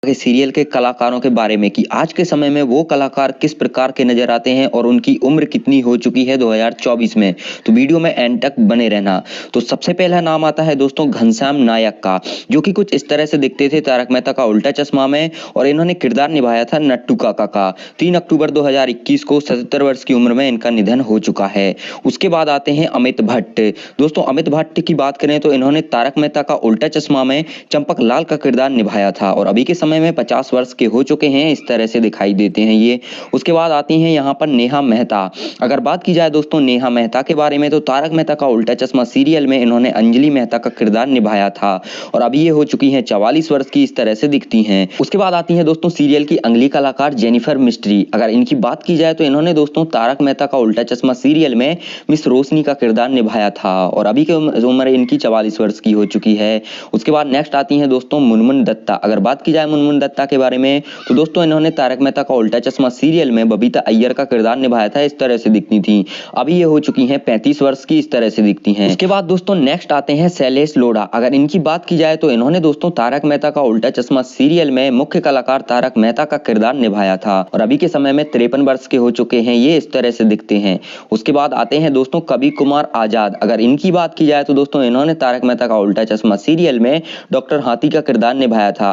के सीरियल के कलाकारों के बारे में कि आज के समय में वो कलाकार किस प्रकार के नजर आते हैं और उनकी उम्र कितनी हो चुकी है 2024 में। तो वीडियो में एंड तक बने रहना। तो सबसे पहला नाम आता है दोस्तों घनश्याम नायक का, जो कि कुछ इस तरह से दिखते थे तारक मेहता का उल्टा चश्मा में, और इन्होंने किरदार निभाया था नट्टू काका का। 3 अक्टूबर 2021 को 77 वर्ष की उम्र में इनका निधन हो चुका है। उसके बाद आते हैं अमित भट्ट। दोस्तों अमित भट्ट की बात करें तो इन्होंने तारक मेहता का उल्टा चश्मा में चंपक लाल का किरदार निभाया था और अभी के समय में 50 वर्ष के हो चुके हैं, इस तरह से दिखाई देते हैं ये। उसके बाद आती हैं यहाँ पर नेहा मेहता। अगर बात की जाए दोस्तों नेहा मेहता के बारे में तो तारक मेहता का उल्टा चश्मा सीरियल में इन्होंने अंजलि मेहता का किरदार निभाया था और अभी ये हो चुकी हैं 44 वर्ष की, इस तरह से दिखती हैं। उसके बाद आती हैं दोस्तों सीरियल की अगली कलाकार जेनिफर मिस्ट्री। अगर इनकी बात की जाए तो इन्होंने दोस्तों तारक मेहता का उल्टा चश्मा सीरियल में मिस रोशनी का किरदार निभाया था और अभी की उम्र इनकी 44 वर्ष की हो चुकी है। उसके बाद नेक्स्ट आती हैं दोस्तों मुनमुन दत्ता। अगर बात की जाए मुनमुन दत्ता के बारे में तो दोस्तों इन्होंने तारक मेहता का उल्टा चश्मा सीरियल में बबीता अय्यर का किरदार निभाया था, इस तरह से दिखती थी। अभी ये हो चुकी हैं 35 वर्ष की, इस तरह से दिखती हैं। इसके बाद दोस्तों नेक्स्ट आते हैं शैलेश लोढ़ा। अगर इनकी बात की जाए तो इन्होंने दोस्तों तारक मेहता का उल्टा चश्मा सीरियल में मुख्य कलाकार तारक मेहता का किरदार निभाया था और अभी के समय में 53 वर्ष के हो चुके हैं, ये इस तरह से दिखते हैं। उसके बाद आते हैं दोस्तों कवि कुमार आजाद। अगर इनकी बात की जाए तो दोस्तों इन्होंने तारक मेहता का उल्टा चश्मा सीरियल में डॉक्टर हाथी का किरदार निभाया था।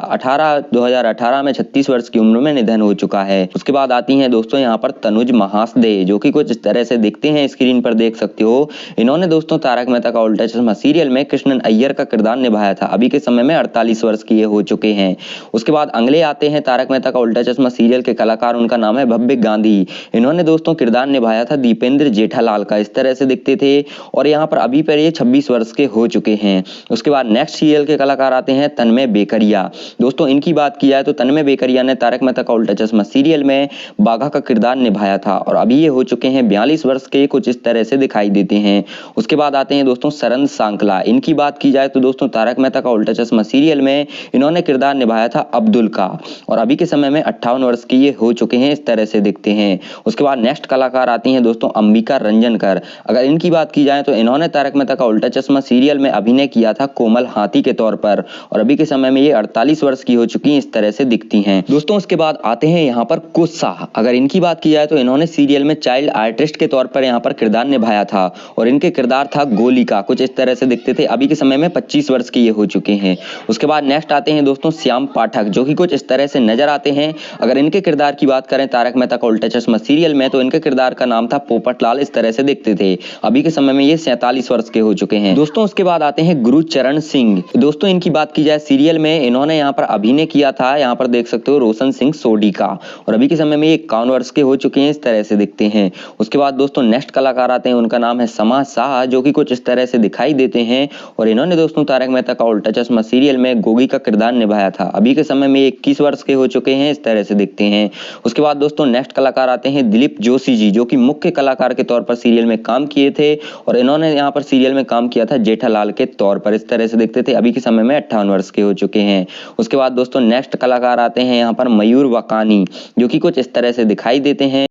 2018 में 36 वर्ष की उम्र में निधन हो चुका है। उसके बाद आती हैं दोस्तों यहाँ पर तनुज महासदे, जो कि कुछ इस तरह से दिखते हैं, स्क्रीन पर देख सकते हो। इन्होंने दोस्तों तारक मेहता का उल्टा चश्मा सीरियल में कृष्णन अय्यर का किरदार निभाया था। अभी के समय में 48 वर्ष की ये हो चुके हैं। उसके बाद अगले आते हैं तारक मेहता का उल्टा चश्मा सीरियल के कलाकार, उनका नाम है भव्य गांधी। इन्होंने दोस्तों किरदार निभाया था दीपेंद्र जेठालाल का, इस तरह से दिखते थे और यहाँ पर अभी पर ये 26 वर्ष के हो चुके हैं। उसके बाद नेक्स्ट सीरियल के कलाकार आते हैं तन्मय बेकरिया। दोस्तों इनकी बात की जाए तो तन्मय बेकरिया ने तारक मेहता का उल्टा चश्मा सीरियल में बाघा का किरदार निभाया था और अभी ये हो चुके हैं 42 वर्ष के, कुछ इस तरह से दिखाई देते हैं। उसके बाद आते हैं दोस्तों सरन सांकला। इनकी बात की जाए तो दोस्तों तारक मेहता का उल्टा चश्मा सीरियल में इन्होंने किरदार निभाया था अब्दुल का और अभी के समय में 58 वर्ष की ये हो चुके हैं, इस तरह से दिखते हैं। उसके बाद नेक्स्ट कलाकार आती हैं दोस्तों अंबिका रंजनकर। अगर इनकी बात की जाए तो इन्होंने तारक मेहता का उल्टा चश्मा सीरियल में अभिनय किया था कोमल हाथी के तौर पर और अभी के समय में ये 48 वर्ष की हो चुकी, इस तरह से दिखती हैं। दोस्तों उसके बाद आते हैं यहाँ पर कुछ शाह। अगर इनकी बात की जाए तो इन्होंने सीरियल में चाइल्ड आर्टिस्ट के तौर पर यहाँ पर किरदार निभाया था और इनके किरदार था गोली का, कुछ इस तरह से दिखते थे। अभी के समय में 25 वर्ष के ये हो चुके हैं। उसके बाद नेक्स्ट आते हैं दोस्तों श्याम पाठक, जो कि कुछ इस तरह से नजर आते हैं। अगर इनके किरदार की बात करें तारक मेहता का उल्टा चश्मा सीरियल में तो इनके किरदार का नाम था पोपटलाल, इस तरह से दिखते थे। अभी के समय में ये 47 वर्ष के हो चुके हैं। दोस्तों उसके बाद आते हैं गुरुचरण सिंह। दोस्तों इनकी बात की जाए सीरियल में इन्होंने यहाँ पर अभिनय किया था, यहाँ पर देख सकते हो रोशन सिंह सोडी का और अभी के समय में ये 51 वर्ष के हो चुके हैं, इस तरह से दिखते हैं। उसके बाद दोस्तों नेक्स्ट कलाकार आते हैं, उनका नाम है समा शाह, जो कि कुछ इस तरह से दिखाई देते हैं और इन्होंने दोस्तों तारक मेहता का उल्टा चश्मा सीरियल में गोगी का किरदार निभाया था। अभी के समय में 21 वर्ष के हो चुके हैं, इस तरह से दिखते हैं। उसके बाद दोस्तों नेक्स्ट कलाकार आते हैं दिलीप जोशी जी, जो कि मुख्य कलाकार के तौर पर सीरियल में काम किए थे और इन्होंने यहाँ पर सीरियल में काम किया था जेठालाल के तौर पर, इस तरह से दिखते थे। अभी के समय में 58 वर्ष के हो चुके हैं। उसके बाद दोस्तों नेक्स्ट कलाकार आते हैं यहाँ पर मयूर वकानी, जो कि कुछ इस तरह से दिखाई देते हैं।